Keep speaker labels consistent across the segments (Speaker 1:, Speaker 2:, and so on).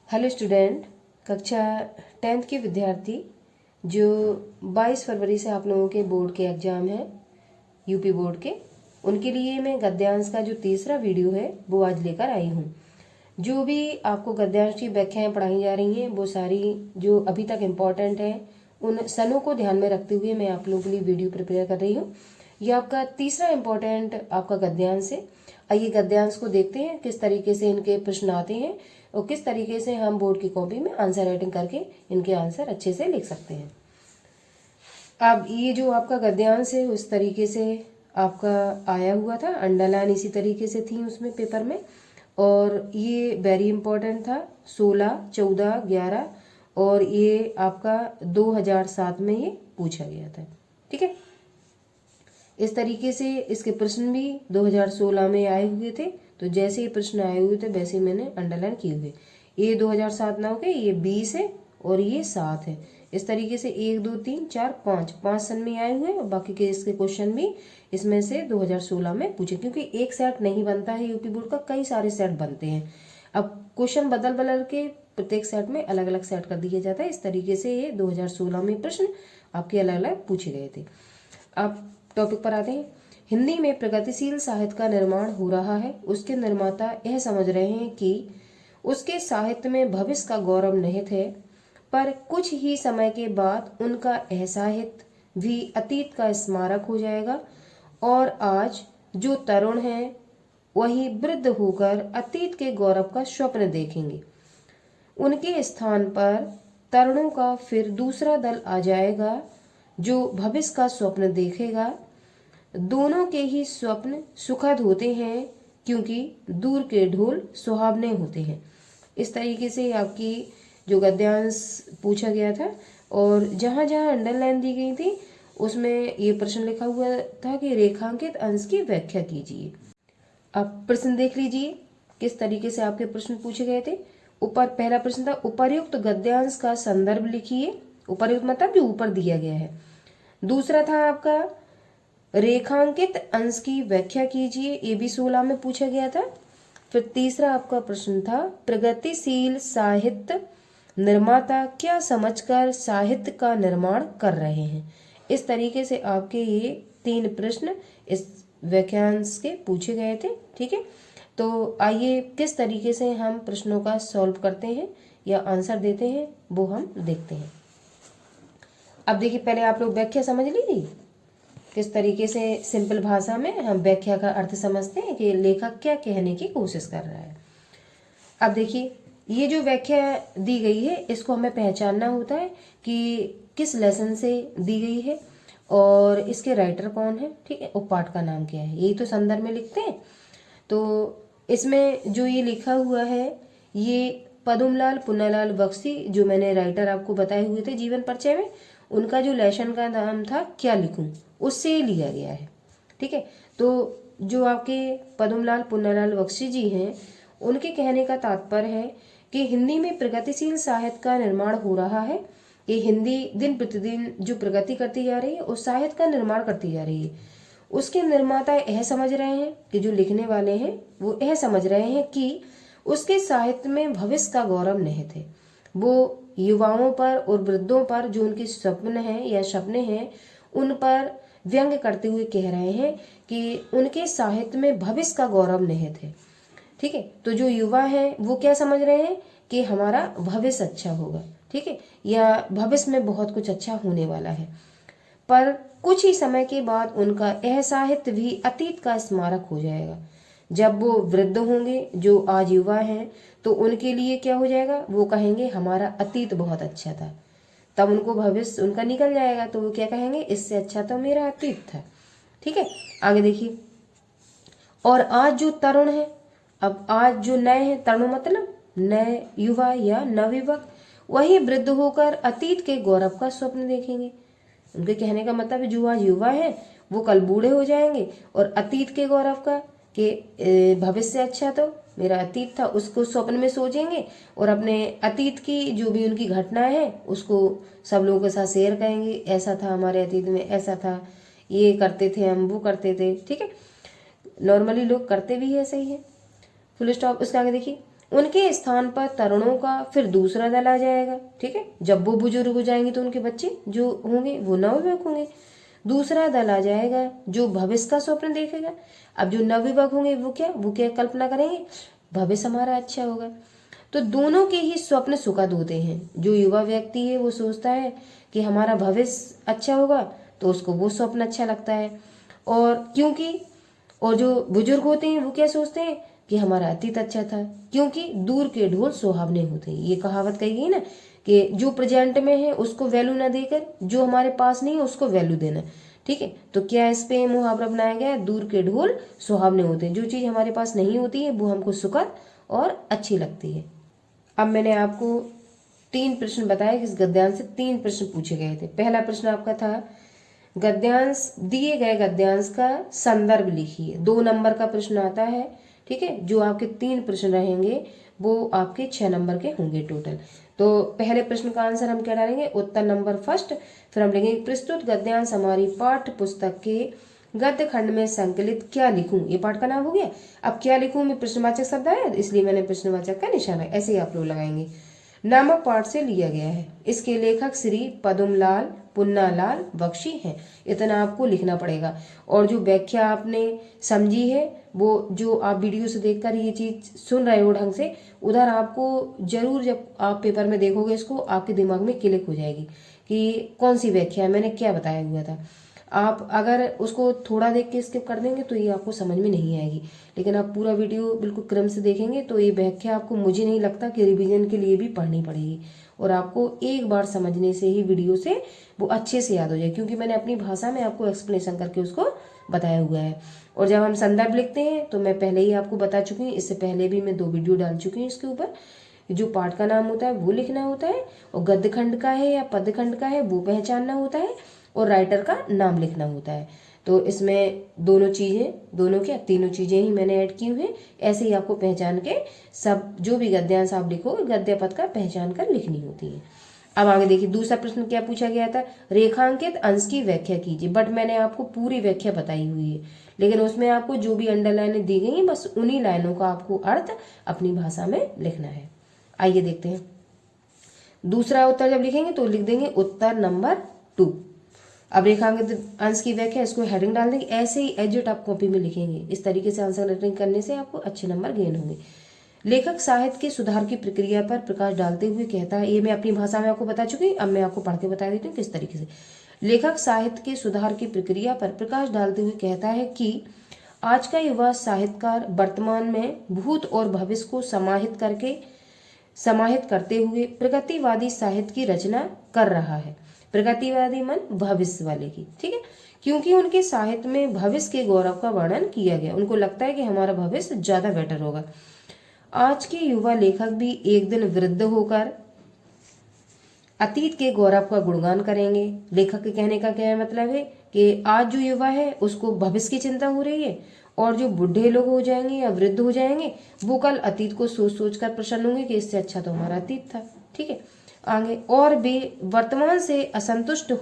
Speaker 1: Hello student, कक्षा 10th के विद्यार्थी जो 22 फरवरी से आप लोगों के बोर्ड के एग्ज़ाम हैं यूपी बोर्ड के, उनके लिए मैं गद्यांश का जो तीसरा वीडियो है वो आज लेकर आई हूँ। जो भी आपको गद्यांश की व्याख्याएं पढ़ाई जा रही हैं वो सारी जो अभी तक इम्पॉर्टेंट हैं उन सनों को ध्यान में रखते हुए मैं आप लोगों के लिए वीडियो प्रिपेयर कर रही हूँ। ये आपका तीसरा इम्पॉर्टेंट आपका गद्यांश है। आइए गद्यांश को देखते हैं किस तरीके से इनके प्रश्न आते हैं और किस तरीके से हम बोर्ड की कॉपी में आंसर राइटिंग करके इनके आंसर अच्छे से लिख सकते हैं। अब ये जो आपका गद्यांश है उस तरीके से आपका आया हुआ था, अंडरलाइन इसी तरीके से थी उसमें पेपर में, और ये वेरी इंपॉर्टेंट था 16, 14, 11 और ये आपका 2007 में ये पूछा गया था। ठीक है, इस तरीके से इसके प्रश्न भी 2016 में आए हुए थे, तो जैसे ये प्रश्न आए हुए थे वैसे मैंने अंडरलाइन किए हुए। ये 2007 ना हो के ये 20 है और ये 7 है। इस तरीके से 1, 2, 3, 4, 5 सन में आए हुए और बाकी के इसके क्वेश्चन भी इसमें से 2016 में पूछे, क्योंकि एक सेट नहीं बनता है यूपी बोर्ड का, कई सारे सेट बनते हैं। अब क्वेश्चन बदल बदल के प्रत्येक सेट में अलग अलग सेट कर दिया जाता है। इस तरीके से ये 2016 में प्रश्न आपके अलग अलग पूछे गए थे। अब टॉपिक पर आते हैं। हिंदी में प्रगतिशील साहित्य का निर्माण हो रहा है। उसके निर्माता यह समझ रहे हैं कि उसके साहित्य में भविष्य का गौरव निहित है, पर कुछ ही समय के बाद उनका यह साहित्य भी अतीत का स्मारक हो जाएगा और आज जो तरुण हैं वही वृद्ध होकर अतीत के गौरव का स्वप्न देखेंगे। उनके स्थान पर तरुणों का फिर दूसरा दल आ जाएगा जो भविष्य का स्वप्न देखेगा। दोनों के ही स्वप्न सुखद होते हैं क्योंकि दूर के ढोल सुहावने होते हैं। इस तरीके से आपकी जो गद्यांश पूछा गया था और जहाँ जहाँ अंडरलाइन दी गई थी उसमें ये प्रश्न लिखा हुआ था कि रेखांकित अंश की व्याख्या कीजिए। अब प्रश्न देख लीजिए किस तरीके से आपके प्रश्न पूछे गए थे। ऊपर पहला प्रश्न था उपर्युक्त गद्यांश का संदर्भ लिखिए। उपर्युक्त मतलब जो ऊपर दिया गया है। दूसरा था आपका रेखांकित अंश की व्याख्या कीजिए, ये भी 16 में पूछा गया था। फिर तीसरा आपका प्रश्न था प्रगतिशील साहित्य निर्माता क्या समझकर साहित्य का निर्माण कर रहे हैं। इस तरीके से आपके ये 3 प्रश्न इस व्याख्यांश के पूछे गए थे। ठीक है, तो आइए किस तरीके से हम प्रश्नों का सॉल्व करते हैं या आंसर देते हैं वो हम देखते हैं। अब देखिए, पहले आप लोग व्याख्या समझ लीजिए किस तरीके से सिंपल भाषा में हम व्याख्या का अर्थ समझते हैं कि लेखक क्या कहने की कोशिश कर रहा है। अब देखिए, ये जो व्याख्या दी गई है इसको हमें पहचानना होता है कि किस लेसन से दी गई है और इसके राइटर कौन है। ठीक है, और पाठ का नाम क्या है, यही तो संदर्भ में लिखते हैं। तो इसमें जो ये लिखा हुआ है ये पदुमलाल पुन्नालाल बख्शी, जो मैंने राइटर आपको बताए हुए थे जीवन परिचय में, उनका जो लेसन का नाम था क्या लिखूं, उससे लिया गया है। ठीक है, तो जो आपके पद्मलाल पुन्नालाल बख्शी जी हैं उनके कहने का तात्पर्य है कि हिंदी में प्रगतिशील साहित्य का निर्माण हो रहा है। ये हिंदी दिन प्रतिदिन जो प्रगति करती जा रही है उस साहित्य का निर्माण करती जा रही है। उसके निर्माता यह समझ रहे हैं कि जो लिखने वाले हैं वो यह समझ रहे हैं कि उसके साहित्य में भविष्य का गौरव निहित है। वो युवाओं पर और वृद्धों पर जो उनके स्वप्न हैं या सपने हैं उन पर व्यंग करते हुए कह रहे हैं कि उनके साहित्य में भविष्य का गौरव निहित है। ठीक है, तो जो युवा हैं वो क्या समझ रहे हैं कि हमारा भविष्य अच्छा होगा। ठीक है, या भविष्य में बहुत कुछ अच्छा होने वाला है, पर कुछ ही समय के बाद उनका यह साहित्य भी अतीत का स्मारक हो जाएगा। जब वो वृद्ध होंगे जो आज युवा हैं तो उनके लिए क्या हो जाएगा, वो कहेंगे हमारा अतीत बहुत अच्छा था। तब उनको भविष्य उनका निकल जाएगा तो वो क्या कहेंगे, इससे अच्छा तो मेरा अतीत था। ठीक है, आगे देखिए, और आज जो तरुण है, अब आज जो नए हैं, तरुण मतलब नए युवा या नवयुवक, वही वृद्ध होकर अतीत के गौरव का स्वप्न देखेंगे। उनके कहने का मतलब है जो आज युवा है वो कल बूढ़े हो जाएंगे और अतीत के गौरव का कि भविष्य अच्छा तो मेरा अतीत था उसको स्वप्न में सोचेंगे और अपने अतीत की जो भी उनकी घटनाएं हैं उसको सब लोगों के साथ शेयर करेंगे। ऐसा था हमारे अतीत में, ऐसा था, ये करते थे हम, वो करते थे। ठीक है, नॉर्मली लोग करते भी ऐसे ही है। Full stop. उसके आगे देखिए, उनके स्थान पर तरुणों का फिर दूसरा दल आ जाएगा। ठीक है, जब वो बुजुर्ग हो जाएंगे तो उनके बच्चे जो होंगे वो नवयुवक होंगे। दूसरा दल आ जाएगा जो भविष्य का स्वप्न देखेगा। अब जो नवयुवक होंगे वो क्या कल्पना करेंगे, भविष्य हमारा अच्छा होगा। तो दोनों के ही स्वप्न सुखद होते हैं। जो युवा व्यक्ति है वो सोचता है कि हमारा भविष्य अच्छा होगा, तो उसको वो स्वप्न अच्छा लगता है। और जो बुजुर्ग होते हैं वो क्या सोचते हैं कि हमारा अतीत अच्छा था, क्योंकि दूर के ढोल सुहावने होते हैं। ये कहावत कही गई ना कि जो प्रेजेंट में है उसको वैल्यू ना देकर जो हमारे पास नहीं है उसको वैल्यू देना। ठीक है, तो क्या इस पे मुहावरा बनाया गया है, दूर के ढोल सुहावने होते हैं। जो चीज हमारे पास नहीं होती है वो हमको सुखद और अच्छी लगती है। अब मैंने आपको 3 प्रश्न बताए कि इस गद्यांश से 3 प्रश्न पूछे गए थे। पहला प्रश्न आपका था गद्यांश, दिए गए गद्यांश का संदर्भ लिखिए। 2 नंबर का प्रश्न आता है। ठीक है, जो आपके 3 प्रश्न रहेंगे वो आपके 6 नंबर के होंगे टोटल। तो पहले प्रश्न का आंसर हम क्या डालेंगे, उत्तर नंबर फर्स्ट। फिर हम लिखेंगे प्रस्तुत गद्यांश हमारी पाठ्य पुस्तक के गद्य खंड में संकलित क्या लिखूं, ये पाठ का नाम हो गया। अब क्या लिखूं में प्रश्नवाचक शब्द आया, इसलिए मैंने प्रश्नवाचक का निशान है। ऐसे ही आप लोग लगाएंगे। नामक पाठ से लिया गया है। इसके लेखक श्री पदुमलाल पुन्नालाल बख्शी हैं। इतना आपको लिखना पड़ेगा। और जो व्याख्या आपने समझी है वो जो आप वीडियो से देखकर ये चीज सुन रहे हो ढंग से, उधर आपको जरूर जब आप पेपर में देखोगे इसको आपके दिमाग में क्लिक हो जाएगी कि कौन सी व्याख्या है, मैंने क्या बताया हुआ था। आप अगर उसको थोड़ा देख के स्किप कर देंगे तो ये आपको समझ में नहीं आएगी, लेकिन आप पूरा वीडियो बिल्कुल क्रम से देखेंगे तो ये व्याख्या आपको, मुझे नहीं लगता कि रिवीजन के लिए भी पढ़नी पड़ेगी, और आपको एक बार समझने से ही वीडियो से वो अच्छे से याद हो जाए, क्योंकि मैंने अपनी भाषा में आपको एक्सप्लेनेशन करके उसको बताया हुआ है। और जब हम संदर्भ लिखते हैं तो मैं पहले ही आपको बता चुकी हूँ, इससे पहले भी मैं 2 वीडियो डाल चुकी हूँ इसके ऊपर। जो पाठ का नाम होता है वो लिखना होता है, और गद्य खंड का है या पद खंड का है वो पहचानना होता है, और राइटर का नाम लिखना होता है। तो इसमें दोनों चीजें, दोनों क्या तीनों चीजें ही मैंने ऐड की हुई हैं। ऐसे ही आपको पहचान के सब जो भी गद्यांश आप लिखोगे गद्य पद का पहचान कर लिखनी होती है। अब आगे देखिए, दूसरा प्रश्न क्या पूछा गया था, रेखांकित अंश की व्याख्या कीजिए। बट मैंने आपको पूरी व्याख्या बताई हुई है, लेकिन उसमें आपको जो भी अंडरलाइनें दी गई हैं बस उन्हीं लाइनों का आपको अर्थ अपनी भाषा में लिखना है। आइए देखते हैं। दूसरा उत्तर जब लिखेंगे तो लिख देंगे उत्तर नंबर 2। अब रेखांकित अंश की व्याख्या, इसको हेडिंग डाल देंगे। ऐसे ही एजेट आप कॉपी में लिखेंगे। इस तरीके से आंसर राइटिंग करने से आपको अच्छे नंबर गेन होंगे। लेखक साहित्य के सुधार की प्रक्रिया पर प्रकाश डालते हुए कहता है, ये मैं अपनी भाषा में आपको बता चुकी, अब मैं आपको पढ़ के बता देती हूँ किस तरीके से। लेखक साहित्य के सुधार की प्रक्रिया पर प्रकाश डालते हुए कहता है कि आज का युवा साहित्यकार वर्तमान में भूत और भविष्य को समाहित करते हुए प्रगतिवादी साहित्य की रचना कर रहा है। प्रगतिवादी मन भविष्य वाले की, ठीक है, क्योंकि उनके साहित्य में भविष्य के गौरव का वर्णन किया गया। उनको लगता है कि हमारा भविष्य ज्यादा बेटर होगा। आज के युवा लेखक भी एक दिन वृद्ध होकर अतीत के गौरव का गुणगान करेंगे। लेखक के कहने का क्या मतलब है कि आज जो युवा है उसको भविष्य की चिंता हो रही है, और जो बूढ़े लोग हो जाएंगे या वृद्ध हो जाएंगे वो कल अतीत को सोच सोच कर प्रसन्न होंगे कि इससे अच्छा तो हमारा अतीत था। ठीक है, आगे, और वे वर्तमान से असंतुष्ट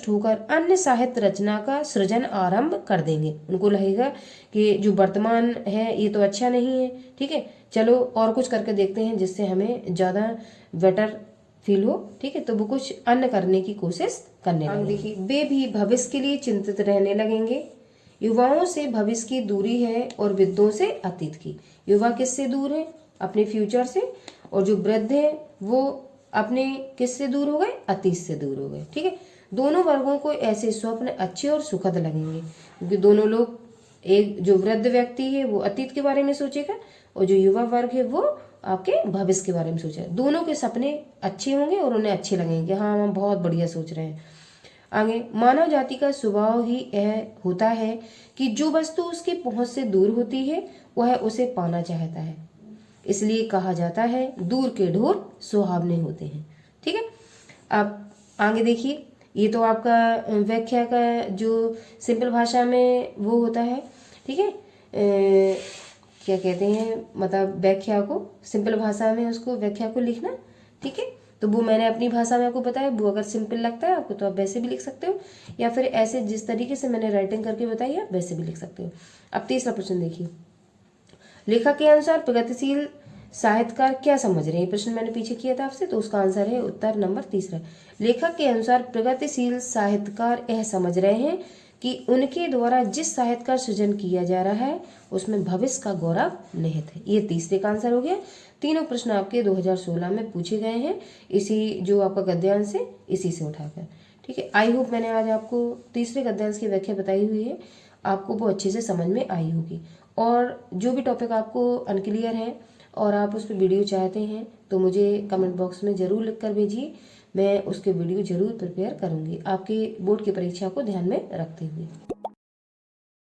Speaker 1: होकर अन्य साहित्य रचना का सृजन आरंभ कर देंगे। उनको लगेगा कि जो वर्तमान है ये तो अच्छा नहीं है, ठीक है, चलो और कुछ करके देखते हैं जिससे हमें ज्यादा बेटर फील हो। ठीक है, तो वो कुछ अन्य करने की कोशिश करने लगेंगे। देखिए, वे भी भविष्य के लिए चिंतित रहने लगेंगे। युवाओं से भविष्य की दूरी है और वृद्धों से अतीत की। युवा किससे दूर है, अपने फ्यूचर से, और जो वृद्ध है वो अपने किससे दूर हो गए, अतीत से दूर हो गए। ठीक है, दोनों वर्गों को ऐसे स्वप्न अच्छे और सुखद लगेंगे, क्योंकि दोनों लोग, एक जो वृद्ध व्यक्ति है वो अतीत के बारे में सोचेगा, और जो युवा वर्ग है वो आपके भविष्य के बारे में सोचेगा। दोनों के सपने अच्छे होंगे और उन्हें अच्छे लगेंगे, हाँ हम बहुत बढ़िया सोच रहे हैं। आगे, मानव जाति का स्वभाव ही यह होता है कि जो वस्तु उसकी पहुंच से दूर होती है वह उसे पाना चाहता है। इसलिए कहा जाता है दूर के ढोल सुहावने होते हैं। ठीक है, अब आगे देखिए, ये तो आपका व्याख्या का जो सिंपल भाषा में वो होता है। ठीक है, क्या कहते हैं, मतलब व्याख्या को सिंपल भाषा में उसको व्याख्या को लिखना। ठीक है, तो वो मैंने अपनी भाषा में आपको बताया। वो अगर सिंपल लगता है आपको तो आप वैसे भी लिख सकते हो, या फिर ऐसे जिस तरीके से मैंने राइटिंग करके बताई है वैसे भी लिख सकते हो। अब तीसरा प्रश्न देखिए, लेखक के अनुसार प्रगतिशील साहित्यकार क्या समझ रहे हैं? ये प्रश्न मैंने पीछे किया था आपसे, तो उसका आंसर है उत्तर नंबर तीसरा। लेखक के अनुसार प्रगतिशील साहित्यकार यह समझ रहे हैं कि उनके द्वारा जिस साहित्य का सृजन किया जा रहा है उसमें भविष्य का गौरव निहित है। ये तीसरे का आंसर हो गया। तीनों प्रश्न आपके 2016 में पूछे गए हैं, इसी जो आपका गद्यांश है इसी से उठाकर। ठीक है, आई होप मैंने आज आपको तीसरे गद्यांश की व्याख्या बताई हुई है, आपको वो अच्छे से समझ में आई होगी। और जो भी टॉपिक आपको अनक्लियर है और आप उस पर वीडियो चाहते हैं तो मुझे कमेंट बॉक्स में ज़रूर लिख कर भेजिए, मैं उसके वीडियो ज़रूर प्रिपेयर करूँगी आपके बोर्ड की परीक्षा को ध्यान में रखते हुए।